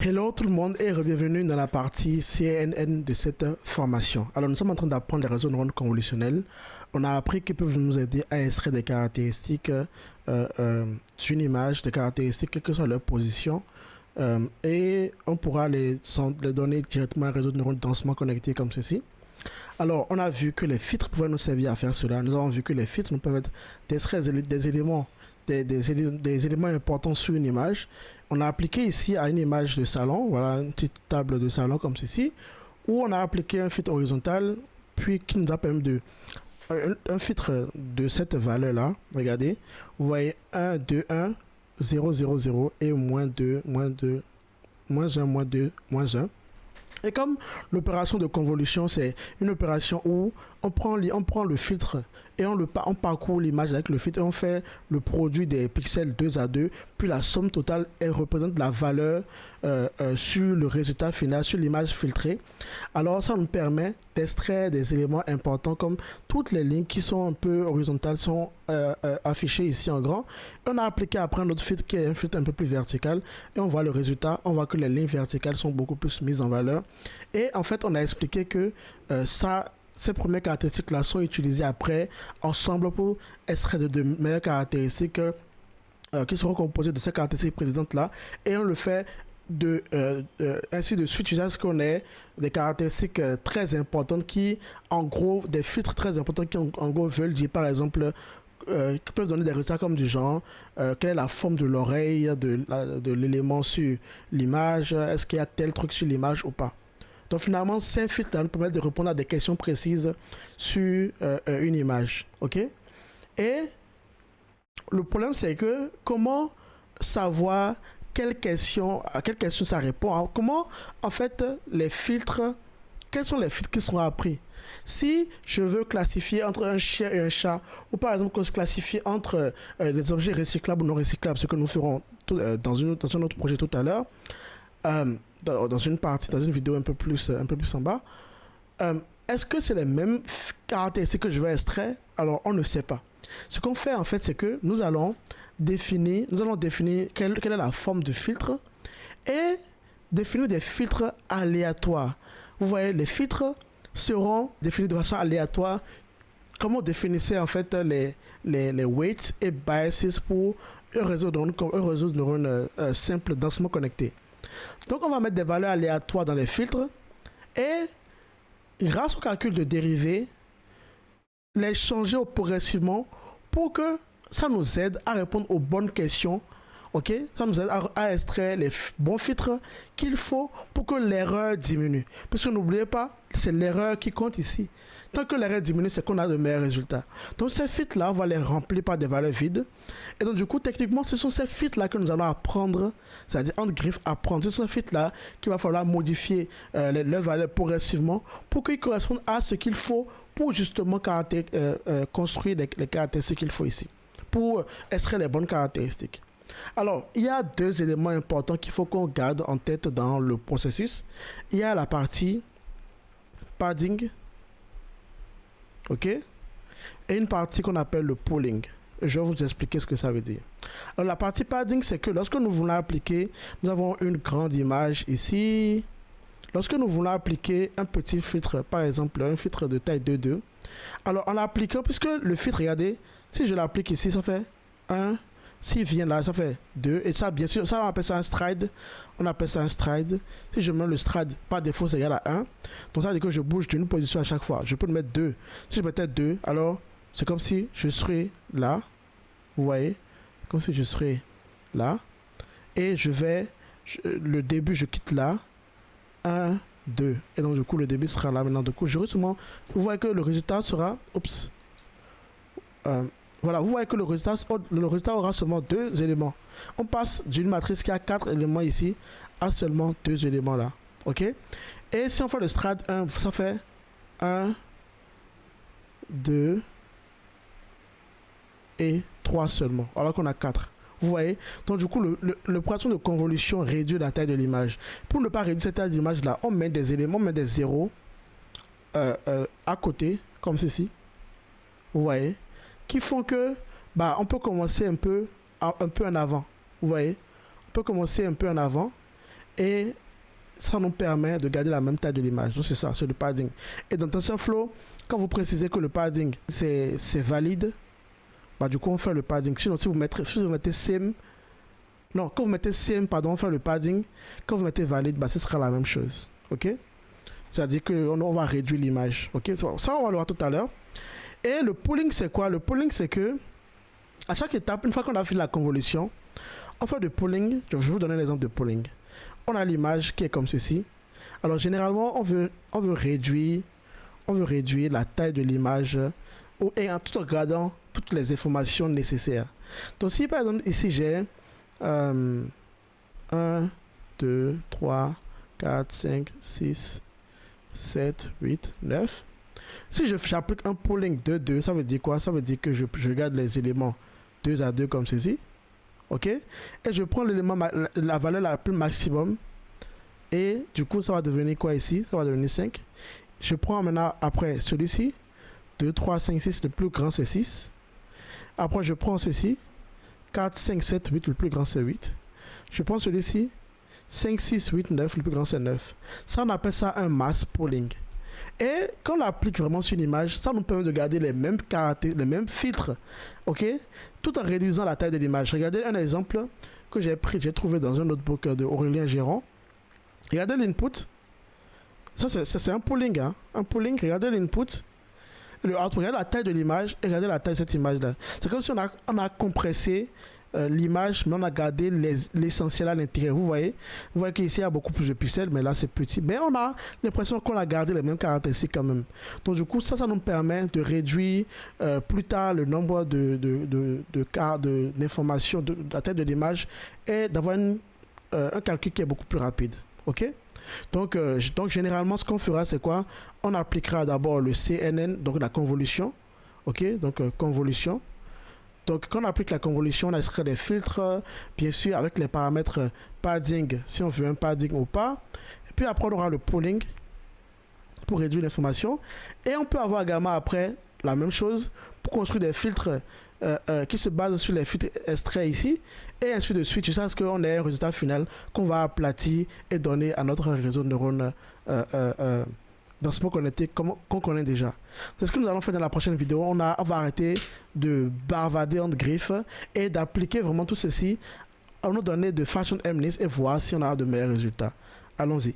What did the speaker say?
Hello tout le monde et bienvenue dans la partie CNN de cette formation. Alors nous sommes en train d'apprendre les réseaux de neurones convolutionnels. On a appris qu'ils peuvent nous aider à extraire des caractéristiques d'une image, des caractéristiques quelle que soit leur position. Et on pourra les donner directement à un réseau de neurones densément connectés comme ceci. Alors on a vu que les filtres pouvaient nous servir à faire cela. Nous avons vu que les filtres nous permettent d'extraire des éléments des éléments importants sur une image. On a appliqué ici à une image de salon, voilà une petite table de salon comme ceci, où on a appliqué un filtre horizontal, puis qui nous a permis de un filtre de cette valeur-là. Regardez, vous voyez 1, 2, 1, 0, 0, 0 et moins 2, moins 2, moins 1, moins 2, moins 1. Et comme l'opération de convolution, c'est une opération où on prend le filtre et on parcourt l'image avec le filtre et on fait le produit des pixels 2 à 2, puis la somme totale, elle représente la valeur sur le résultat final, sur l'image filtrée. Alors ça nous permet d'extraire des éléments importants comme toutes les lignes qui sont un peu horizontales sont affichées ici en grand. Et on a appliqué après un autre filtre qui est un filtre un peu plus vertical et on voit le résultat, on voit que les lignes verticales sont beaucoup plus mises en valeur. Et en fait, on a expliqué que ces premières caractéristiques-là sont utilisées après ensemble pour extraire de meilleures caractéristiques qui seront composées de ces caractéristiques précédentes-là. Et on le fait ainsi de suite jusqu'à ce qu'on ait des caractéristiques très importantes qui, en gros, des filtres très importants qui, en gros, veulent dire, par exemple, qui peuvent donner des résultats comme du genre quelle est la forme de l'oreille de l'élément sur l'image, est-ce qu'il y a tel truc sur l'image ou pas. Donc finalement, ces filtres-là nous permettent de répondre à des questions précises sur une image. Ok. Et le problème, c'est que comment savoir à quelle question ça répond, hein? Comment, en fait, les filtres, quels sont les filtres qui seront appris? Si je veux classifier entre un chien et un chat, ou par exemple classifier entre des objets recyclables ou non recyclables, ce que nous ferons dans un autre projet tout à l'heure, dans une vidéo un peu plus en bas, est-ce que c'est les mêmes caractéristiques que je vais extraire? Alors, on ne sait pas. Ce qu'on fait, en fait, c'est que nous allons définir quelle est la forme du filtre et définir des filtres aléatoires. Vous voyez, les filtres seront définis de façon aléatoire. Comment définissez en fait les weights et biases pour un réseau de neurones simple, densément connecté. Donc, on va mettre des valeurs aléatoires dans les filtres et grâce au calcul de dérivée, les changer progressivement pour que ça nous aide à répondre aux bonnes questions. Ok, ça nous aide à extraire les bons filtres qu'il faut pour que l'erreur diminue. Parce que n'oubliez pas, c'est l'erreur qui compte ici. Tant que l'erreur diminue, c'est qu'on a de meilleurs résultats. Donc ces filtres-là, on va les remplir par des valeurs vides. Et donc du coup, techniquement, ce sont ces filtres-là que nous allons apprendre, c'est-à-dire entre griffes apprendre. Ce sont ces filtres-là qu'il va falloir modifier leurs valeurs progressivement pour qu'ils correspondent à ce qu'il faut pour justement construire les caractéristiques qu'il faut ici, pour extraire les bonnes caractéristiques. Alors, il y a deux éléments importants qu'il faut qu'on garde en tête dans le processus. Il y a la partie padding, ok, et une partie qu'on appelle le pooling. Je vais vous expliquer ce que ça veut dire. Alors, la partie padding, c'est que lorsque nous voulons appliquer, nous avons une grande image ici. Lorsque nous voulons appliquer un petit filtre, par exemple un filtre de taille 2,2, alors en l'appliquant, puisque le filtre, regardez, si je l'applique ici, ça fait 1. S'il vient là, ça fait 2. Et ça, bien sûr, ça, on appelle ça un stride. On appelle ça un stride. Si je mets le stride, par défaut, c'est égal à 1. Donc, ça veut dire que je bouge d'une position à chaque fois. Je peux le mettre 2. Si je mettais 2, alors, c'est comme si je serais là. Vous voyez? Comme si je serais là. Et le début, je quitte là. 1, 2. Et donc, du coup, le début sera là. Maintenant, du coup, vous voyez que le résultat sera... Oups. Voilà, vous voyez que le résultat aura seulement 2 éléments. On passe d'une matrice qui a 4 éléments ici à seulement 2 éléments là. Ok? Et si on fait le stride 1, ça fait 1, 2 et 3 seulement, alors qu'on a 4. Vous voyez? Donc du coup, l'opération de convolution réduit la taille de l'image. Pour ne pas réduire cette taille d'image là, on met des éléments, on met des zéros à côté, comme ceci. Vous voyez? Qui font que on peut commencer un peu en avant. Vous voyez? On peut commencer un peu en avant et ça nous permet de garder la même taille de l'image. Donc c'est ça, c'est le padding. Et dans TensorFlow, quand vous précisez que le padding c'est valide, bah, du coup on fait le padding. Sinon si vous mettez same, non, quand vous mettez same, pardon, on fait le padding. Quand vous mettez valide, bah, ce sera la même chose. Ok? C'est-à-dire qu'on va réduire l'image. Ok? Ça on va le voir tout à l'heure. Et le pooling c'est quoi? Le pooling c'est que à chaque étape, une fois qu'on a fait la convolution, on fait du pooling. Je vais vous donner l'exemple de pooling. On a l'image qui est comme ceci. Alors généralement, on veut réduire la taille de l'image et en tout en gardant toutes les informations nécessaires. Donc si par exemple ici j'ai 1, 2, 3, 4, 5, 6, 7, 8, 9. Si j'applique un pooling de 2, ça veut dire quoi? Ça veut dire que je garde les éléments 2 à 2 comme ceci. Ok, et je prends l'élément, la valeur la plus maximum, et du coup ça va devenir quoi ici? Ça va devenir 5. Je prends maintenant après celui-ci, 2, 3, 5, 6, le plus grand c'est 6. Après je prends ceci, 4, 5, 7, 8, le plus grand c'est 8. Je prends celui-ci, 5, 6, 8, 9, le plus grand c'est 9. Ça on appelle ça un mass pooling. Et quand on l'applique vraiment sur une image, ça nous permet de garder les mêmes caractères, les mêmes filtres, ok, tout en réduisant la taille de l'image. Regardez un exemple que j'ai trouvé dans un notebook de Aurélien Géron. Regardez l'input. Ça c'est un pooling, hein. Un pooling. Regardez l'input, le output. Regardez la taille de l'image et regardez la taille de cette image-là. C'est comme si on a compressé l'image, mais on a gardé l'essentiel à l'intérieur. Vous voyez qu'ici il y a beaucoup plus de pixels, mais là c'est petit. Mais on a l'impression qu'on a gardé les mêmes caractéristiques quand même. Donc du coup, ça nous permet de réduire plus tard le nombre d'informations, de la taille de l'image, et d'avoir un calcul qui est beaucoup plus rapide. Ok? Donc généralement, ce qu'on fera, c'est quoi? On appliquera d'abord le CNN, donc la convolution. Ok? Donc convolution. Donc, quand on applique la convolution, on inscrit des filtres, bien sûr, avec les paramètres padding, si on veut un padding ou pas. Et puis après, on aura le pooling pour réduire l'information. Et on peut avoir également après la même chose pour construire des filtres qui se basent sur les filtres extraits ici. Et ainsi de suite, jusqu'à ce qu'on ait un résultat final qu'on va aplatir et donner à notre réseau de neurones densément connecté qu'on connaît déjà. C'est ce que nous allons faire dans la prochaine vidéo. On va arrêter de bavader entre griffes et d'appliquer vraiment tout ceci à nos données de Fashion MNIST et voir si on a de meilleurs résultats. Allons-y.